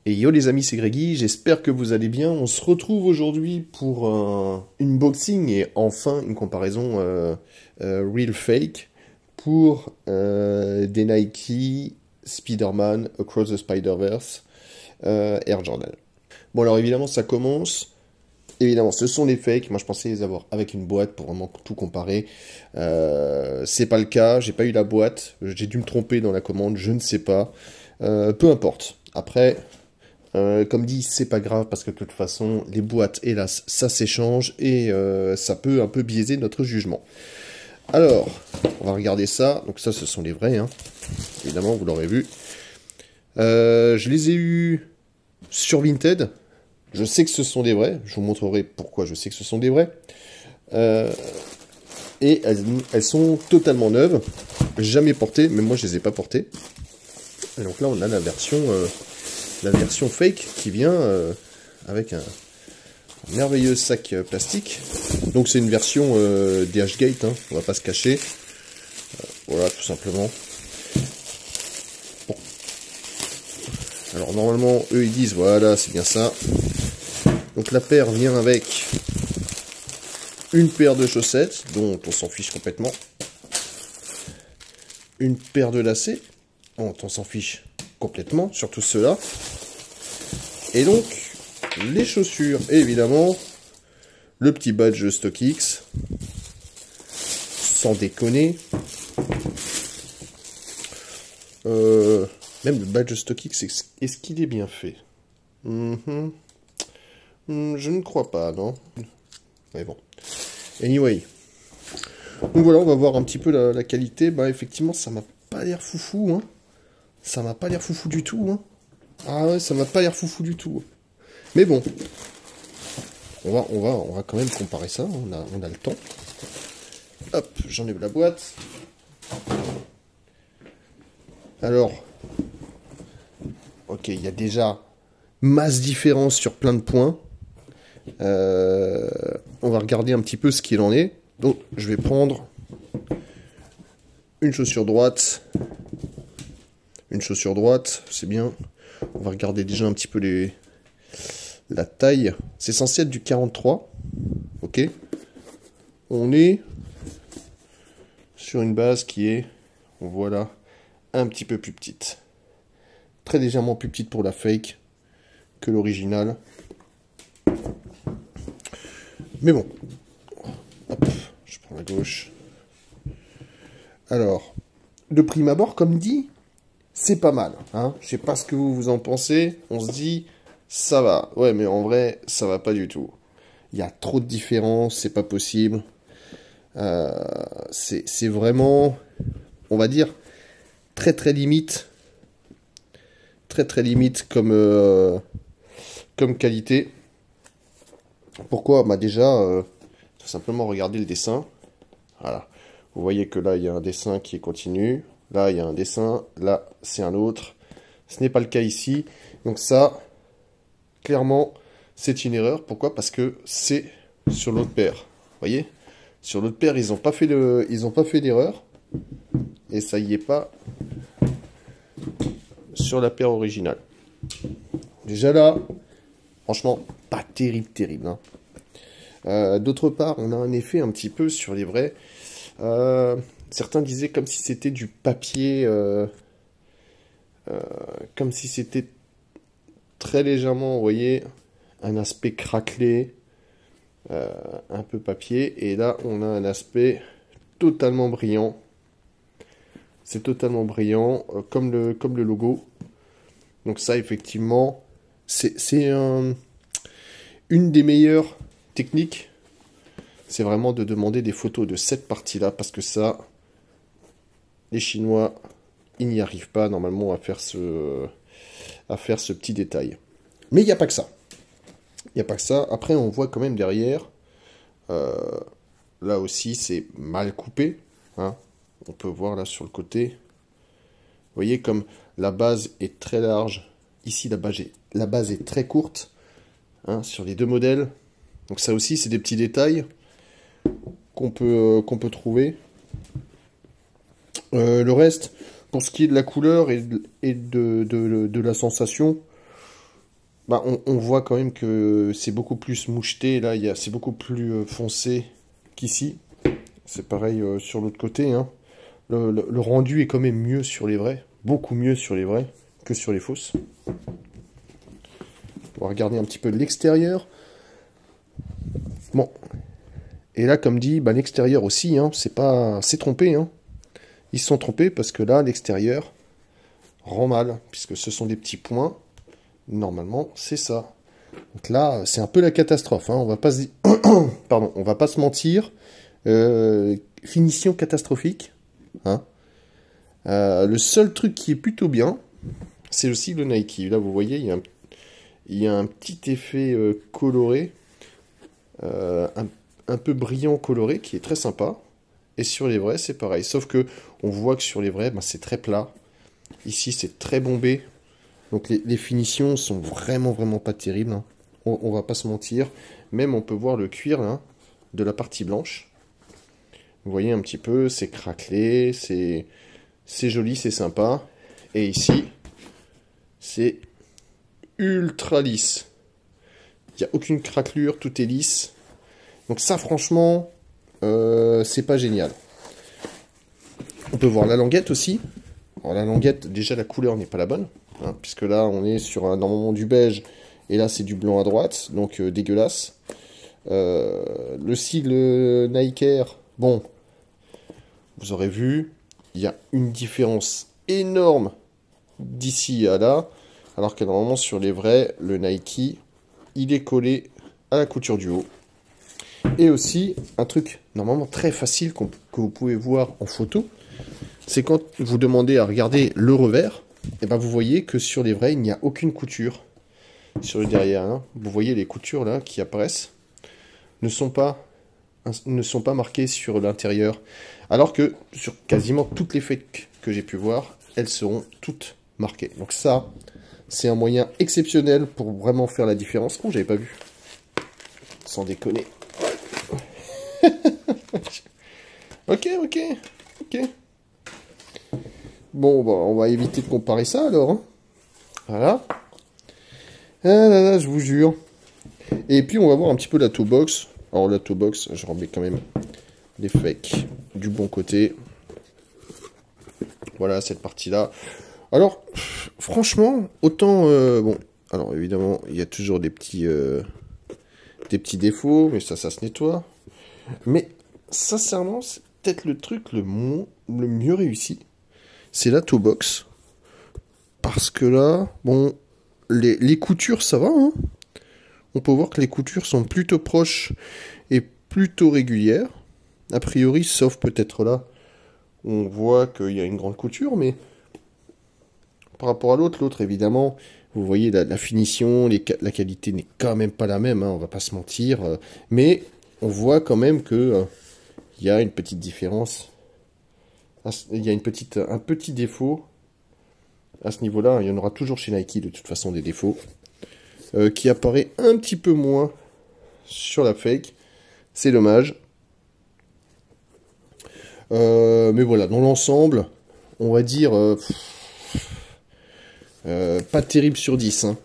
Et yo les amis, c'est Greggy, j'espère que vous allez bien. On se retrouve aujourd'hui pour un unboxing et enfin une comparaison real fake pour des Nike Spider-Man Across the Spider-Verse Air Jordan. Bon alors évidemment ça commence, évidemment ce sont des fakes, moi je pensais les avoir avec une boîte pour vraiment tout comparer. C'est pas le cas, j'ai pas eu la boîte, j'ai dû me tromper dans la commande, je ne sais pas. Peu importe. Après... comme dit, c'est pas grave parce que de toute façon, les boîtes, hélas, ça s'échange et ça peut un peu biaiser notre jugement. Alors, on va regarder ça. Donc ça, ce sont les vrais, hein. Évidemment, vous l'aurez vu. Je les ai eus sur Vinted. Je sais que ce sont des vrais. Je vous montrerai pourquoi je sais que ce sont des vrais. Et elles sont totalement neuves. Jamais portées, mais moi, je les ai pas portées. Et donc là, on a la version fake qui vient avec un merveilleux sac plastique. Donc c'est une version DH-Gate, hein, on va pas se cacher. Voilà, tout simplement. Bon. Alors normalement, eux ils disent, voilà, c'est bien ça. Donc la paire vient avec une paire de chaussettes, dont on s'en fiche complètement. Une paire de lacets, dont on s'en fiche complètement, surtout ceux-là. Et donc, les chaussures, et évidemment, le petit badge StockX, sans déconner. Même le badge StockX, est-ce qu'il est bien fait? Je ne crois pas, non? Mais bon. Anyway. Donc voilà, on va voir un petit peu la qualité. Bah effectivement, ça m'a pas l'air foufou, hein. Ça m'a pas l'air foufou du tout, hein. Ah ouais, ça m'a pas l'air foufou du tout. Mais bon, on va quand même comparer ça, on a le temps. Hop, j'enlève la boîte. Alors, ok, il y a déjà masse différence sur plein de points. On va regarder un petit peu ce qu'il en est. Donc, je vais prendre une chaussure droite. Une chaussure droite, c'est bien. On va regarder déjà un petit peu la taille. C'est censé être du 43. Ok. On est sur une base qui est, voilà, un petit peu plus petite. Très légèrement plus petite pour la fake que l'original. Mais bon. Hop, je prends la gauche. Alors, de prime abord, comme dit, c'est pas mal, hein. Je sais pas ce que vous en pensez. On se dit, ça va. Ouais, mais en vrai, ça va pas du tout. Il y a trop de différences, c'est pas possible. C'est vraiment, on va dire, très très limite. Très très limite comme qualité. Pourquoi? Bah déjà, tout simplement regarder le dessin. Voilà. Vous voyez que là, il y a un dessin qui est continu. Là, il y a un dessin. Là, c'est un autre. Ce n'est pas le cas ici. Donc ça, clairement, c'est une erreur. Pourquoi? Parce que c'est sur l'autre paire. Vous voyez? Sur l'autre paire, ils n'ont pas fait d'erreur. Et ça y est pas sur la paire originale. Déjà là, franchement, pas terrible. Hein. D'autre part, on a un effet un petit peu sur les vrais. Certains disaient comme si c'était du papier, comme si c'était très légèrement, vous voyez, un aspect craquelé, un peu papier, et là on a un aspect totalement brillant. C'est totalement brillant, comme le logo. Donc ça, effectivement, c'est une des meilleures techniques. C'est vraiment de demander des photos de cette partie-là, parce que ça, les Chinois, ils n'y arrivent pas normalement à faire ce petit détail. Mais il n'y a pas que ça. Il n'y a pas que ça. Après, on voit quand même derrière, là aussi, c'est mal coupé. Hein. On peut voir là sur le côté. Vous voyez comme la base est très large. Ici, la base est très courte, hein, sur les deux modèles. Donc ça aussi, c'est des petits détails qu'on peut trouver. Le reste, pour ce qui est de la couleur et de la sensation, bah, on voit quand même que c'est beaucoup plus moucheté. Là, c'est beaucoup plus foncé qu'ici. C'est pareil sur l'autre côté, hein. Le rendu est quand même mieux sur les vrais. Beaucoup mieux sur les vrais que sur les fausses. On va regarder un petit peu de l'extérieur. Bon. Et là, comme dit, bah, l'extérieur aussi, hein, c'est trompé, hein. Ils se sont trompés parce que là, l'extérieur rend mal, puisque ce sont des petits points. Normalement, c'est ça. Donc là, c'est un peu la catastrophe, hein. On va pas se... Pardon, on va pas se mentir. Finition catastrophique, hein. Le seul truc qui est plutôt bien, c'est aussi le Nike. Là, vous voyez, il y a un petit effet coloré, un peu brillant coloré, qui est très sympa. Et sur les vrais, c'est pareil. Sauf que on voit que sur les vrais, ben, c'est très plat. Ici, c'est très bombé. Donc les finitions sont vraiment pas terribles, hein. On va pas se mentir. Même on peut voir le cuir là, de la partie blanche. Vous voyez un petit peu, c'est craquelé, c'est joli, c'est sympa. Et ici, c'est ultra lisse. Il n'y a aucune craquelure, tout est lisse. Donc ça, franchement, c'est pas génial. On peut voir la languette aussi. Alors la languette, déjà la couleur n'est pas la bonne, hein, puisque là on est sur normalement du beige, et là c'est du blanc à droite, donc dégueulasse. Le sigle Nike Air, bon, vous aurez vu, il y a une différence énorme d'ici à là, alors que normalement sur les vrais, le Nike, il est collé à la couture du haut. Et aussi, un truc normalement très facile que vous pouvez voir en photo, c'est quand vous demandez à regarder le revers, et ben vous voyez que sur les vrais, il n'y a aucune couture sur le derrière, hein. Vous voyez les coutures là qui apparaissent ne sont pas marquées sur l'intérieur, alors que sur quasiment toutes les fakes que j'ai pu voir, elles seront toutes marquées. Donc ça, c'est un moyen exceptionnel pour vraiment faire la différence. Oh, j'avais pas vu. Sans déconner. Ok. Bon, bah, on va éviter de comparer ça, alors, hein. Voilà. Ah là là, je vous jure. Et puis, on va voir un petit peu la toe box. Alors, la toe box, je remets quand même les fakes du bon côté. Voilà, cette partie-là. Alors, franchement, autant... bon, alors, évidemment, il y a toujours des petits défauts, mais ça se nettoie. Mais, sincèrement, c'est peut-être le truc le mieux réussi. C'est la toe box. Parce que là, bon, les coutures, ça va, hein. On peut voir que les coutures sont plutôt proches et plutôt régulières. A priori, sauf peut-être là, on voit qu'il y a une grande couture, mais par rapport à l'autre, évidemment, vous voyez la finition, la qualité n'est quand même pas la même, hein, on va pas se mentir. Mais on voit quand même que il y a une petite différence. Il y a un petit défaut à ce niveau-là. Il y en aura toujours chez Nike de toute façon des défauts. Qui apparaît un petit peu moins sur la fake. C'est dommage. Mais voilà, dans l'ensemble, on va dire pas terrible sur 10. Hein.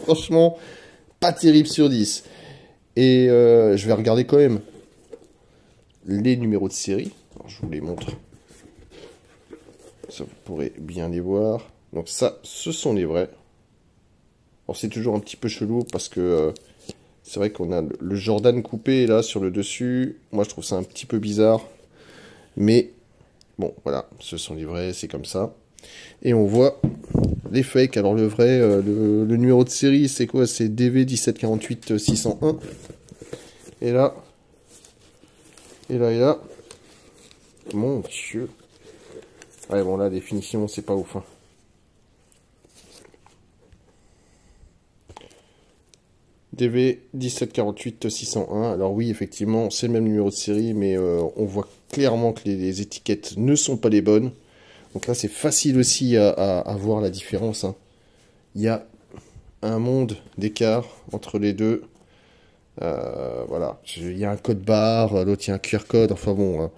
Franchement, pas terrible sur 10. Et je vais regarder quand même les numéros de série. Alors, je vous les montre. Ça, vous pourrez bien les voir. Donc ça, ce sont les vrais. Alors c'est toujours un petit peu chelou parce que c'est vrai qu'on a le Jordan coupé là sur le dessus. Moi, je trouve ça un petit peu bizarre. Mais bon, voilà, ce sont les vrais, c'est comme ça. Et on voit les fakes. Alors le vrai, le numéro de série, c'est quoi? C'est DV 1748 601. Et là, mon Dieu. Ouais, bon, là, la définition, c'est pas ouf, hein. DV 1748 601. Alors oui, effectivement, c'est le même numéro de série, mais on voit clairement que les étiquettes ne sont pas les bonnes. Donc là, c'est facile aussi à voir la différence, hein. Il y a un monde d'écart entre les deux. Voilà, il y a un code barre, l'autre il y a un QR code, enfin bon, hein.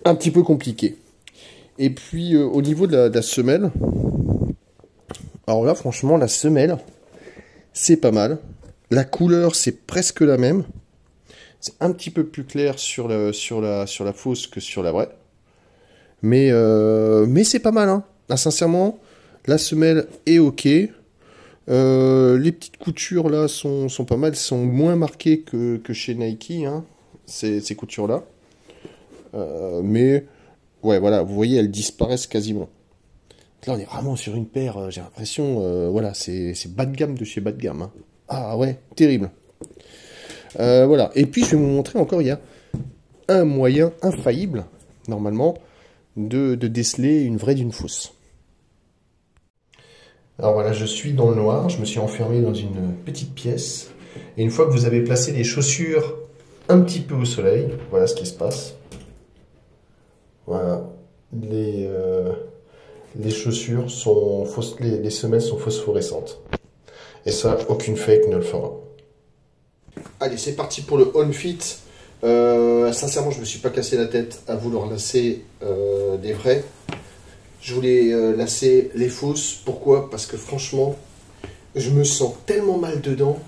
Un petit peu compliqué. Et puis au niveau de la semelle, Alors là, franchement, la semelle, c'est pas mal. La couleur, c'est presque la même. C'est un petit peu plus clair sur la fausse que sur la vraie. Mais c'est pas mal, hein. Là, sincèrement, la semelle est ok. Les petites coutures là sont pas mal, sont moins marquées que chez Nike, hein, ces coutures-là. Mais ouais, voilà, vous voyez, elles disparaissent quasiment. Là, on est vraiment sur une paire, j'ai l'impression, voilà, c'est bas de gamme de chez bas de gamme, hein. Ah ouais, terrible. Voilà, et puis je vais vous montrer encore, il y a un moyen infaillible, normalement, de déceler une vraie d'une fausse. Alors voilà, je suis dans le noir, je me suis enfermé dans une petite pièce. Et une fois que vous avez placé les chaussures un petit peu au soleil, voilà ce qui se passe. Voilà, les chaussures sont fausses, les semelles sont phosphorescentes. Et ça, aucune fake ne le fera. Allez, c'est parti pour le On Fit. Sincèrement, je me suis pas cassé la tête à vouloir lasser des vrais. Je voulais lasser les fausses. Pourquoi? Parce que franchement, je me sens tellement mal dedans.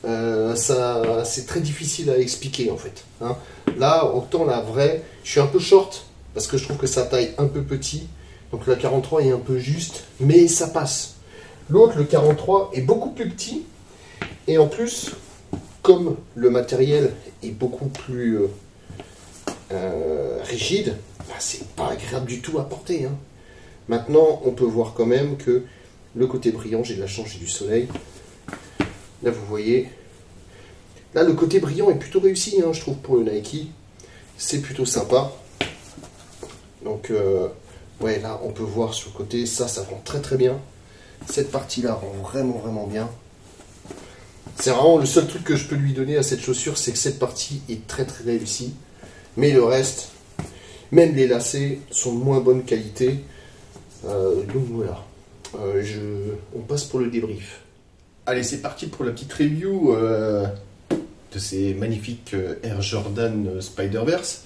C'est très difficile à expliquer en fait, hein. Là, autant la vraie, je suis un peu short parce que je trouve que sa taille un peu petit. Donc la 43 est un peu juste, mais ça passe. L'autre, le 43, est beaucoup plus petit. Et en plus, comme le matériel est beaucoup plus rigide, bah, c'est pas agréable du tout à porter, hein. Maintenant, on peut voir quand même que le côté brillant, j'ai de la chance, j'ai du soleil. Là, vous voyez. Là, le côté brillant est plutôt réussi, hein, je trouve, pour le Nike. C'est plutôt sympa. Donc, ouais, là, on peut voir sur le côté. Ça rend très très bien. Cette partie-là rend vraiment vraiment bien. C'est vraiment le seul truc que je peux lui donner à cette chaussure, c'est que cette partie est très très réussie. Mais le reste, même les lacets, sont de moins bonne qualité. Donc voilà, on passe pour le débrief. Allez, c'est parti pour la petite review de ces magnifiques Air Jordan Spider-Verse.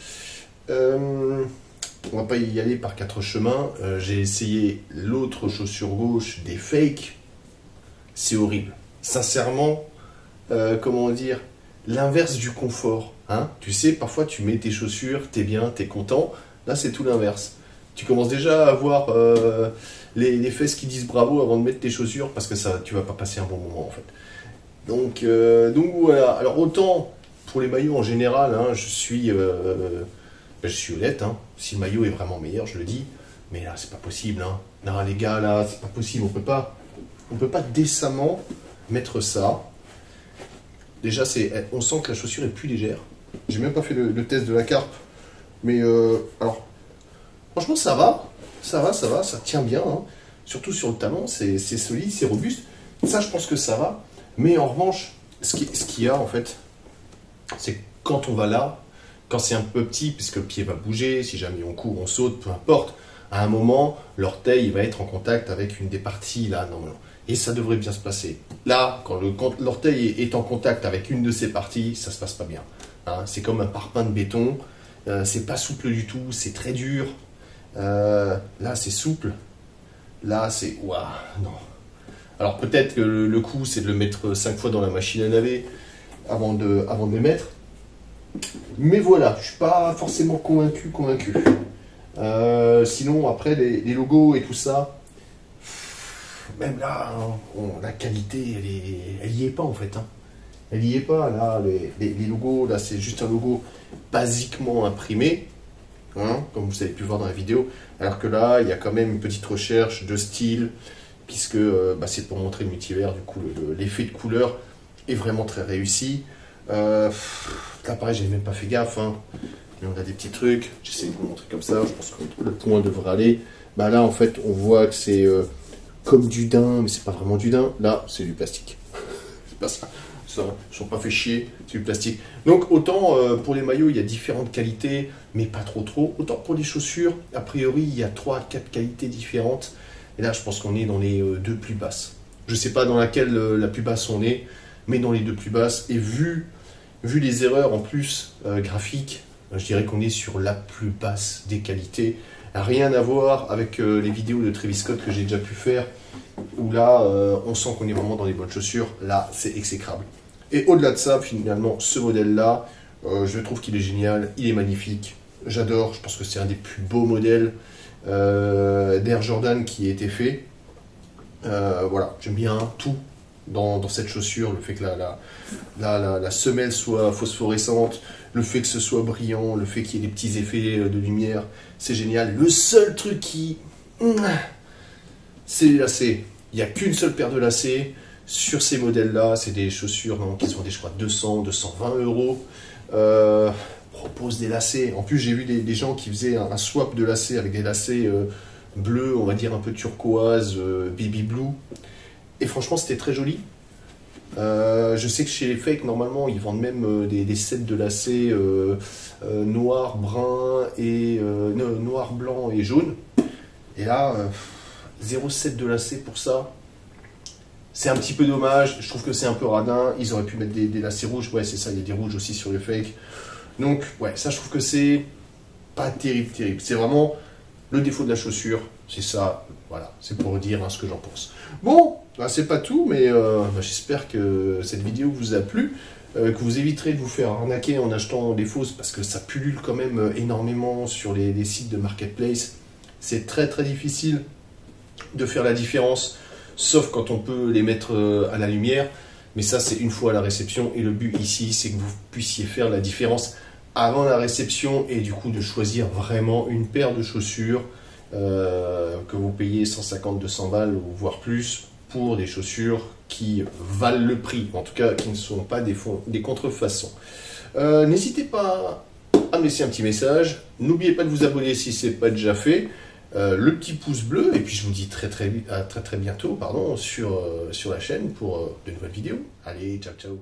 On va pas y aller par quatre chemins. J'ai essayé l'autre chaussure gauche des fakes. C'est horrible. Sincèrement, comment dire, l'inverse du confort, hein. Tu sais, parfois tu mets tes chaussures, t'es bien, t'es content. Là, c'est tout l'inverse. Tu commences déjà à avoir les fesses qui disent bravo avant de mettre tes chaussures parce que ça, tu vas pas passer un bon moment en fait. Donc voilà. Alors autant pour les maillots en général, hein, je suis honnête, hein. Si le maillot est vraiment meilleur, je le dis. Mais là, c'est pas possible, hein. Non, les gars, là, c'est pas possible. On peut pas décemment mettre ça. Déjà, on sent que la chaussure est plus légère. J'ai même pas fait le test de la carpe, mais alors. Franchement, ça va, ça tient bien, hein. Surtout sur le talon, c'est solide, c'est robuste. Ça, je pense que ça va. Mais en revanche, ce qu'il y a en fait, c'est que quand on va là, quand c'est un peu petit, puisque le pied va bouger, si jamais on court, on saute, peu importe, à un moment, l'orteil va être en contact avec une des parties là, normalement. Et ça devrait bien se passer. Là, quand l'orteil est en contact avec une de ces parties, ça se passe pas bien, hein. C'est comme un parpaing de béton, c'est pas souple du tout, c'est très dur. Là c'est souple, là c'est waouh, non. Alors peut-être que le coup c'est de le mettre 5 fois dans la machine à laver avant de le mettre, mais voilà, je suis pas forcément convaincu. Sinon après les logos et tout ça, même là, hein, la qualité elle y est pas en fait, hein. Elle y est pas là, les logos là c'est juste un logo basiquement imprimé. Hein, comme vous avez pu voir dans la vidéo, alors que là il y a quand même une petite recherche de style, puisque c'est pour montrer le multivers, du coup l'effet de couleur est vraiment très réussi. Là pareil, j'ai même pas fait gaffe, hein. Mais on a des petits trucs, j'essaie de vous montrer comme ça, je pense que le point devrait aller. Bah là en fait on voit que c'est comme du daim, mais c'est pas vraiment du daim, là c'est du plastique. C'est pas ça. Ils ne sont pas fait chier, c'est du plastique. Donc autant pour les maillots, il y a différentes qualités, mais pas trop. Autant pour les chaussures, a priori, il y a 3 à 4 qualités différentes. Et là, je pense qu'on est dans les deux plus basses. Je ne sais pas dans laquelle la plus basse on est, mais dans les deux plus basses. Et vu les erreurs en plus graphiques, je dirais qu'on est sur la plus basse des qualités. Rien à voir avec les vidéos de Travis Scott que j'ai déjà pu faire, où là, on sent qu'on est vraiment dans des bonnes chaussures. Là, c'est exécrable. Et au-delà de ça, finalement, ce modèle-là, je trouve qu'il est génial, il est magnifique. J'adore, je pense que c'est un des plus beaux modèles d'Air Jordan qui a été fait. Voilà, j'aime bien tout dans cette chaussure, le fait que la semelle soit phosphorescente, le fait que ce soit brillant, le fait qu'il y ait des petits effets de lumière, c'est génial. Le seul truc c'est les lacets. Il n'y a qu'une seule paire de lacets sur ces modèles-là. C'est des chaussures qui sont, je crois, 200, 220 euros. Propose des lacets. En plus, j'ai vu des gens qui faisaient un swap de lacets avec des lacets bleus, on va dire un peu turquoise, baby blue. Et franchement, c'était très joli. Je sais que chez les Fake, normalement, ils vendent même des sets de lacets noir, brun, et noir, blanc et jaune. Et là, 0 set de lacets pour ça. C'est un petit peu dommage. Je trouve que c'est un peu radin. Ils auraient pu mettre des lacets rouges. Ouais, c'est ça, il y a des rouges aussi sur les Fake. Donc, ouais, ça, je trouve que c'est pas terrible. C'est vraiment le défaut de la chaussure. C'est ça, voilà. C'est pour dire ce que j'en pense. Bon, c'est pas tout, mais j'espère que cette vidéo vous a plu. Que vous éviterez de vous faire arnaquer en achetant des fausses, parce que ça pullule quand même énormément sur les sites de marketplace. C'est très difficile de faire la différence, sauf quand on peut les mettre à la lumière. Mais ça, c'est une fois à la réception. Et le but ici, c'est que vous puissiez faire la différence avant la réception et du coup de choisir vraiment une paire de chaussures que vous payez 150, 200 balles ou voire plus pour des chaussures qui valent le prix, en tout cas qui ne sont pas des contrefaçons. N'hésitez pas à me laisser un petit message. N'oubliez pas de vous abonner si ce n'est pas déjà fait. Le petit pouce bleu, et puis je vous dis à très bientôt sur la chaîne pour de nouvelles vidéos. Allez, ciao ciao.